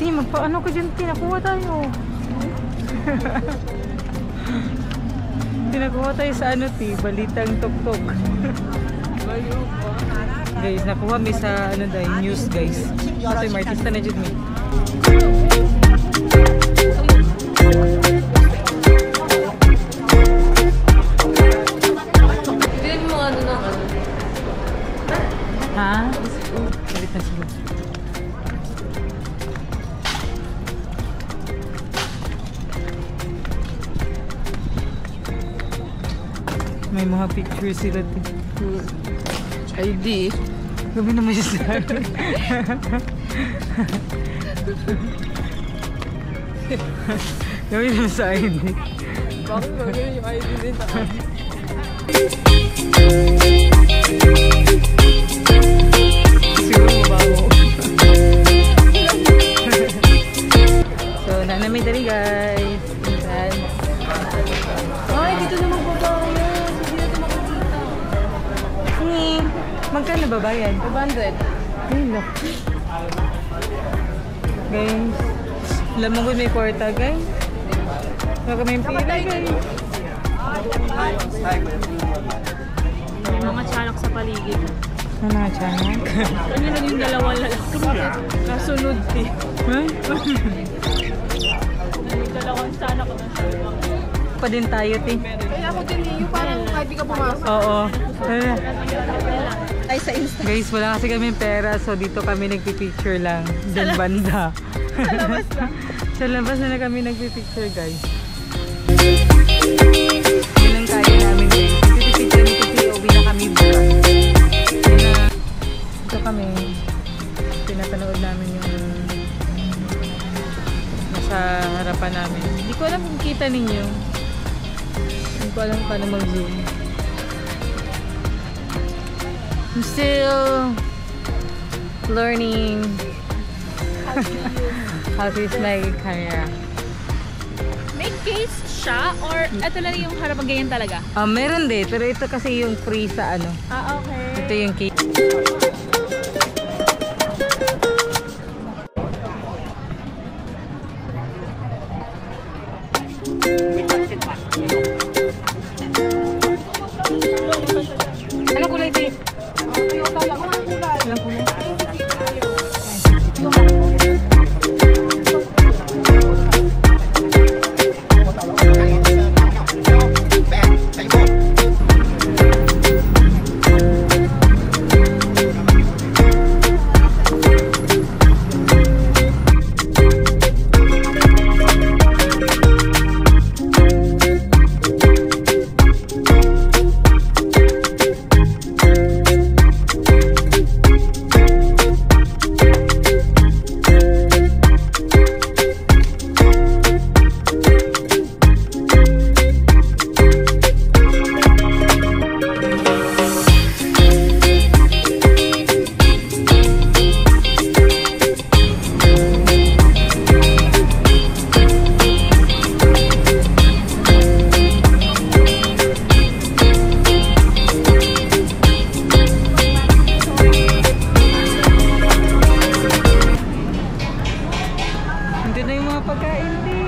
Tini, magpaano ka dyan, tinakuha tayo. Tinakuha tayo sa ano, balitang tok-tok. Guys, nakuha mi sa ano dahil news guys. Ito yung artista na dyan mi. Bilhin mo ano na ano. Ha? Balik na sila. May mga pictures sila dito. ID. Gabi naman siya sa akin. Gabi naman sa ID. Bakit magiging yung ID din na? Siguro mabaho. So, nanamay dali guys. Minsan. Ay, dito naman po ba kayo? Hindi na ito makikita. Magkano ba bayan? 500. Ayun lang. Guys, alam mo kung may kwarta guys. Wala kami yung pila guys. May mga tiyanak sa paligid. Ano mga tiyanak? Ano na yung dalawang lalaki? Nasunod eh. Huh? Yung dalawang tiyanak na sunod. Pa din tayo, ti. Kaya ako din yung parang kahit di ka pumasok. Oo. Ay, sa Insta. Guys, wala kasi kami pera, so dito kami nagpipicture lang. Doon banda. Sa labas lang. Sa labas na kami nagpipicture, guys. Yun ang kaya namin, guys. Nagpipicture ni kasi uwi na kami bukas. Yun na. Ito kami. Pinapanood namin yung nasa harapan namin. Hindi ko alam kung kita ninyo. Hindi ko alam paano mag-zoom. I'm still learning how to use my camera. May case siya or ito lang yung harapan ganyan talaga? Meron din, pero ito kasi yung free sa ano. Ah, okay. Ito yung case. Ano kulay ito? Walang kulay. Hindi na yung mga pagkain din.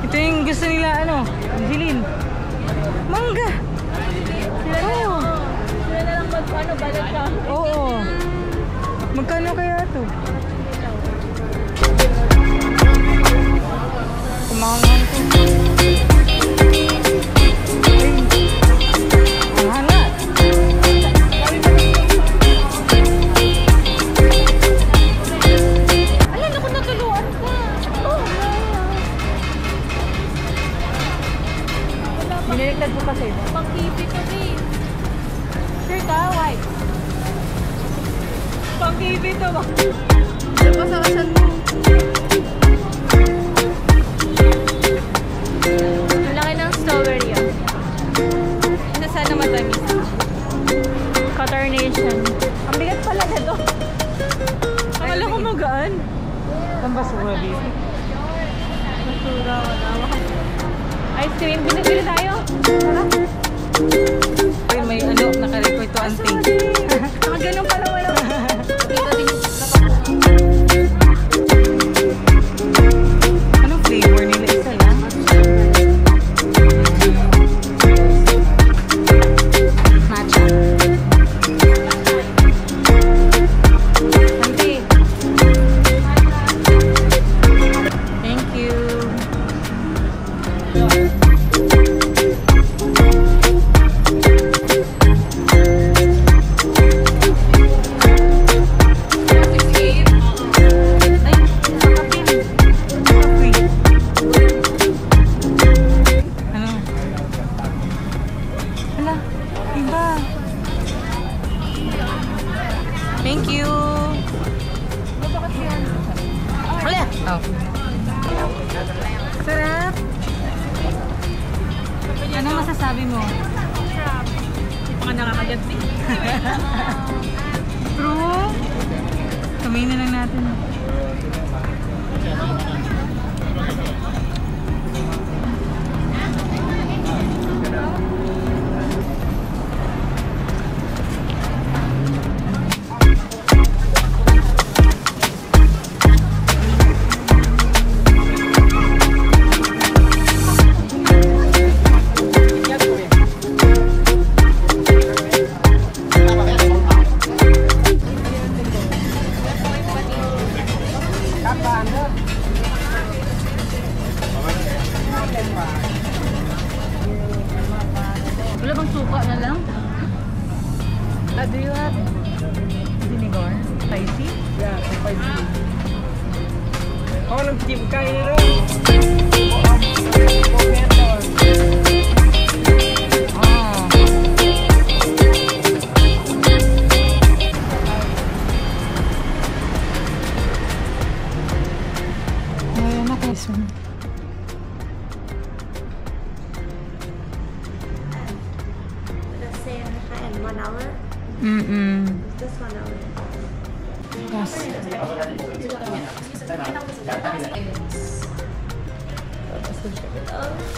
Ito yung gusto nila ano, Angeline. Mangga. Oo. Sila na lang ano, balat ka. Oo. Magkano kaya ito? Kumangang ko. Ay. Ang hangat. Alam, ako natuluan ka. Oh, Biniligtad ko kasi. pang-TV ko din. Sure ka, white. Pang-TV to ba? Ano pa sa kasan mo? Ang laki ng strawberry ah. Ito sana matamis. Basura, wala. Ice cream, binibili tayo. Tara. Ay, may ano, naka-record to auntie. Ganun pala wala. Anong flavor nila? Isa lang? Matcha. Auntie. Thank you. Thank you. Hala. Oh. Sarap. Ano masasabi mo? Hindi pa ka nakakagat eh. True. Kamay na lang natin. Wala bang suka na lang? Do you have vinegar? Spicy? Yeah, spicy. Ako lang chip kain nila. Oh. Ayan na kaso. Let's say in 1 hour. Just 1 hour. Yes.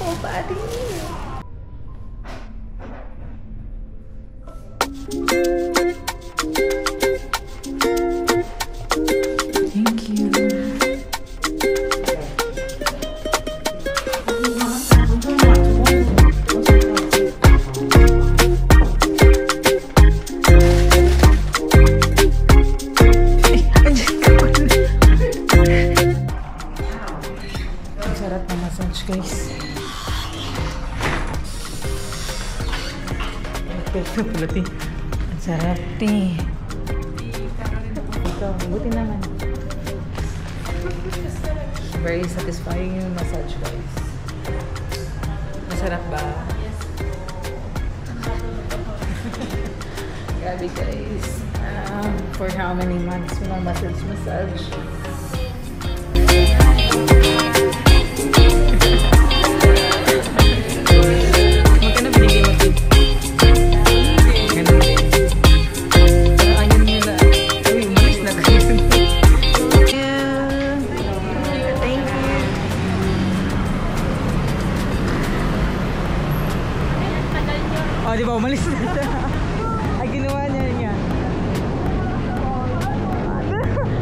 Oh, buddy. Thank you. Ang sarap na massage, guys. Ang sarap, te. Ito, buti naman. Very satisfying yung massage, guys. Masarap ba? Yes. Grabe, guys. For how many months mo ng massage? Magkano binigay mo, Pete? Ganun din. Pero ayun nyo na. Uy, umalis na kayo. Thank you. Thank you. Oh, di ba? Umalis na siya. Ay, ginawa niya niya.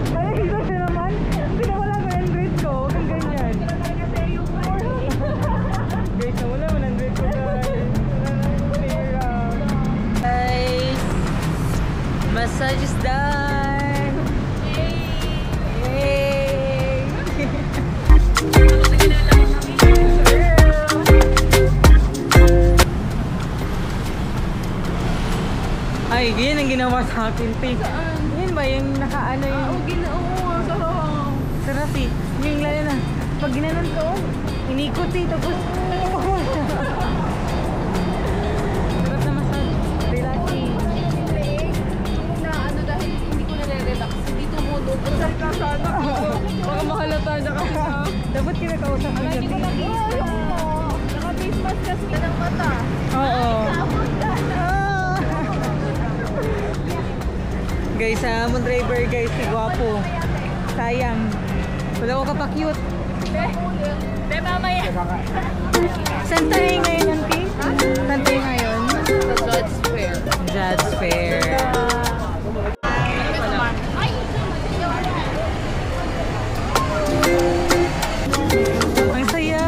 Nakikita siya naman. Pinawala ko yung grade ko. Huwag kang ganyan. Guys, nawala 100 ko, guys. Guys, massage is done. Yay! Ay, ganyan ang ginawa sa akin, Pete. Yan ba yung nakaano yung... Sarap. Sarap eh. Yung lalo na. Pag ginanon ko, inikot eh. Tapos... Sarap na massage. Relaxing. Na ano dahil hindi ko nare-relax. Hindi tumulog. Ang sarap na sana ko. Baka mahalata na kasi na. Dapat kinakausap mo Hindi ko siya. nag-face mask. Naka-face mask kasi ng mata. Oo. Guys, Moon Driver guys, si Guwapo. Sayang. Wala ko kapag-cute. Be, mamaya. Saan tayo ngayon, auntie? Saan tayo ngayon? Sa Judge Fair. Judge Fair. Ang saya!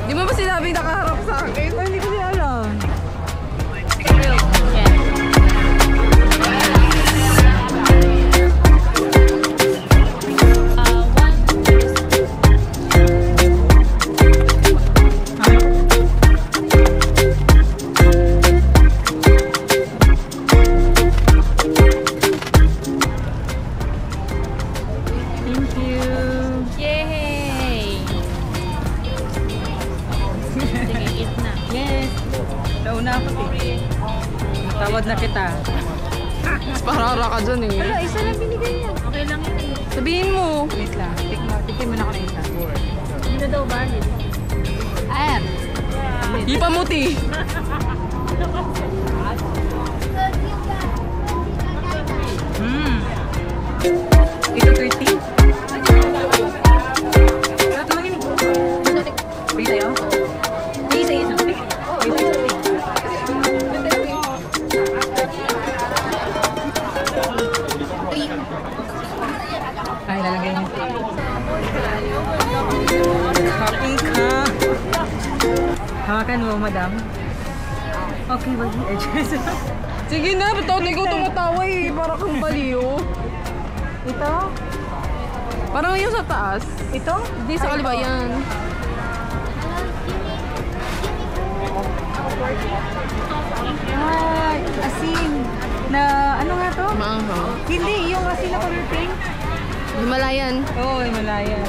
Di mo ba sinabing nakaharap sa akin? Ay, hindi ko siya alam. Thank you. Yay! Sige, eat na. Yes. Nauna ako, eh. Tawad na kita. Parara ka dyan eh. Wala, isa lang binigay niya. Okay lang yun. Sabihin mo. Wait lang. Tikman mo na ako na isa. Hindi na daw valid. Ayan. Ipamuti! Ito 30. Lahat naman yun. Pwede tayo? Isa. Ay, lalagay niyo. Happy ka. Hawakan mo, madam. Okay, mag-i-adjust. Sige na, ba't ako na ikaw tumatawa eh? Para kang baliw. Ito? Parang yung sa taas. Ito? Hindi, sa kaliba yan. Ay, asin. Na, ano nga to? Maanghang. Hindi, yung asin na color pink. Himalayan. Oo, Himalayan.